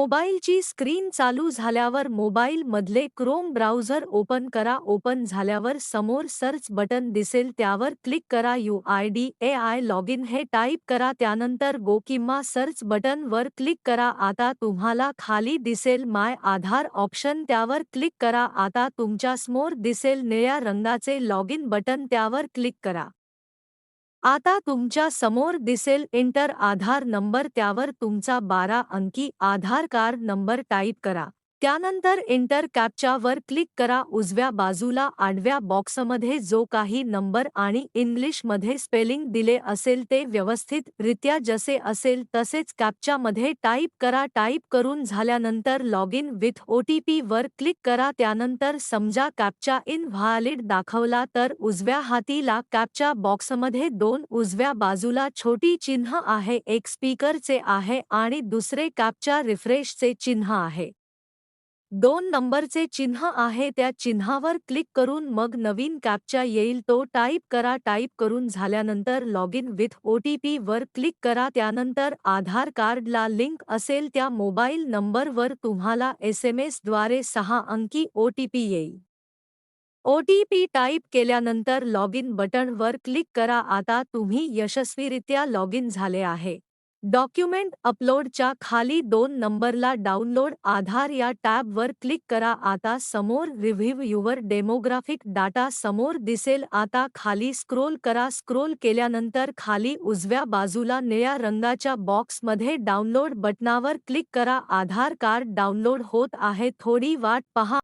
मोबाईलची स्क्रीन चालू झाल्यावर मोबाईलमधले क्रोम ब्राउझर ओपन करा. ओपन झाल्यावर समोर सर्च बटन दिसेल, त्यावर क्लिक करा. UIDAI लॉगिन हे टाईप करा. त्यानंतर गो किंवा सर्च बटन वर क्लिक करा. आता तुम्हाला खाली दिसेल माय आधार ऑप्शन, त्यावर क्लिक करा. आता तुमच्या समोर दिसेल निळ्या रंगाचे लॉगिन बटन, त्यावर क्लिक करा. आता तुमच्या समोर दिसेल एंटर आधार नंबर, त्यावर तुमचा 12 अंकी आधार कार्ड नंबर टाईप करा. त्यानंतर एंटर कॅप्चा वर क्लिक करा. उजव्या बाजूला आडव्या बॉक्समध्ये जो काही नंबर आणि इंग्लिशमध्ये स्पेलिंग दिले असेल ते व्यवस्थित रित्या जसे असेल तसेच कॅप्चा मध्ये टाईप करा. टाईप करून झाल्यानंतर लॉग इन विथ OTP वर क्लिक करा. त्यानंतर समजा कॅप्चा इनव्हॅलिड दाखवला तर उजव्या हातीला कॅप्चा बॉक्समध्ये दोन उजव्या बाजूला छोटी चिन्ह आहे, एक स्पीकरचे आहे आणि दुसरे कॅप्चा रिफ्रेशचे चिन्ह आहे. 2 नंबरचे चिन्ह आहे, त्या चिन्हावर क्लिक करून मग नवीन कॅप्चा येईल तो टाईप करा. टाईप करून झाल्यानंतर लॉग इन विथ OTP वर क्लिक करा. त्यानंतर आधार कार्डला लिंक असेल त्या मोबाईल नंबरवर तुम्हाला SMS द्वारे 6 अंकी OTP येईल. OTP टाईप केल्यानंतर लॉग इन बटनवर क्लिक करा. आता तुम्ही यशस्वीरित्या लॉग इन झाले आहे. डॉक्युमेंट अपलोडच्या खाली 2 नंबरला डाउनलोड आधार या टॅबवर क्लिक करा. आता समोर रिव्ह्यू युवर डेमोग्राफिक डाटा समोर दिसेल. आता खाली स्क्रोल करा. स्क्रोल केल्यानंतर खाली उजव्या बाजूला निळ्या रंगाच्या बॉक्समध्ये डाउनलोड बटनावर क्लिक करा. आधार कार्ड डाउनलोड होत आहे, थोडी वाट पहा.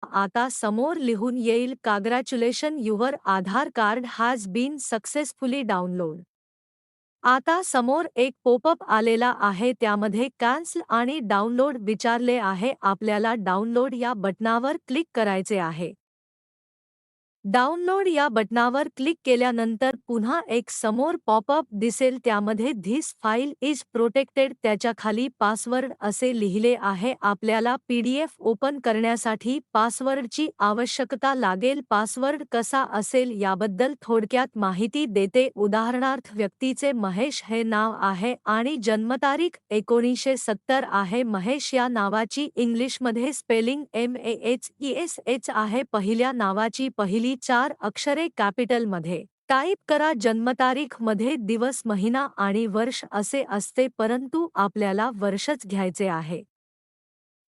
आता समोर लिहून येईल congratulations your Aadhaar card has been successfully download. आता समोर एक पॉपअप आलेला आहे, त्यामध्ये कॅन्सल आणि डाउनलोड विचारले आहे. आपल्याला डाउनलोड या बटनावर क्लिक करायचे आहे. डाउनलोड या बटनावर क्लिक केल्यानंतर पुन्हा एक समोर पॉपअप दिसेल, त्यामध्ये धिस फाईल इज प्रोटेक्टेड त्याच्या खाली पासवर्ड असे लिहिले आहे. आपल्याला PDF ओपन करण्यासाठी पासवर्डची आवश्यकता लागेल. पासवर्ड कसा असेल याबद्दल थोडक्यात माहिती देते. उदाहरणार्थ व्यक्तीचे महेश हे नाव आहे आणि जन्मतारीख 1970 आहे. महेश या नावाची इंग्लिशमध्ये स्पेलिंग MAHESH आहे. पहिल्या नावाची पहिली 4 अक्षरे कॅपिटलमध्ये टाईप करा. जन्मतारीख मध्ये दिवस, महिना आणि वर्ष असे असते, परंतु आपल्याला वर्षच घ्यायचे आहे,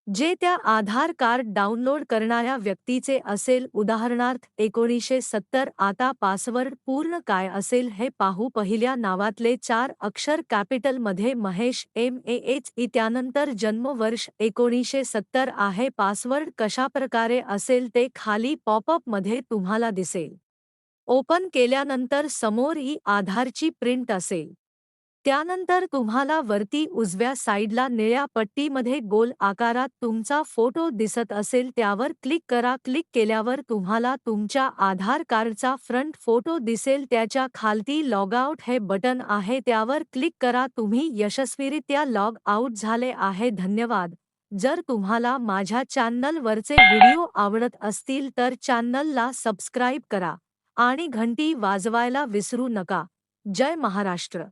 जे त्या आधार कार्ड डाउनलोड करणाऱ्या व्यक्तीचे असेल. उदाहरणार्थ 1970. आता पासवर्ड पूर्ण काय असेल हे पाहू. पहिल्या नावातले 4 अक्षर कॅपिटलमध्ये महेश MAHE, त्यानंतर जन्मवर्ष 1970 आहे. पासवर्ड कशाप्रकारे असेल ते खाली पॉपअपमध्ये तुम्हाला दिसेल. ओपन केल्यानंतर समोर आधारची प्रिंट असेल. त्यानंतर तुम्हाला वरती उजव्या साईडला निळ्या पट्टीमध्ये गोल आकारात तुमचा फोटो दिसत असेल, त्यावर क्लिक करा. क्लिक केल्यावर तुम्हाला तुमच्या आधार कार्डचा फ्रंट फोटो दिसेल. त्याच्या खालती लॉग आउट हे बटन आहे, त्यावर क्लिक करा. तुम्ही यशस्वीरित्या लॉग आउट झाले आहे. धन्यवाद. जर तुम्हाला माझ्या चॅनलवरचे व्हिडिओ आवडत असतील तर चॅनलला सबस्क्राईब करा आणि घंटी वाजवायला विसरू नका. जय महाराष्ट्र.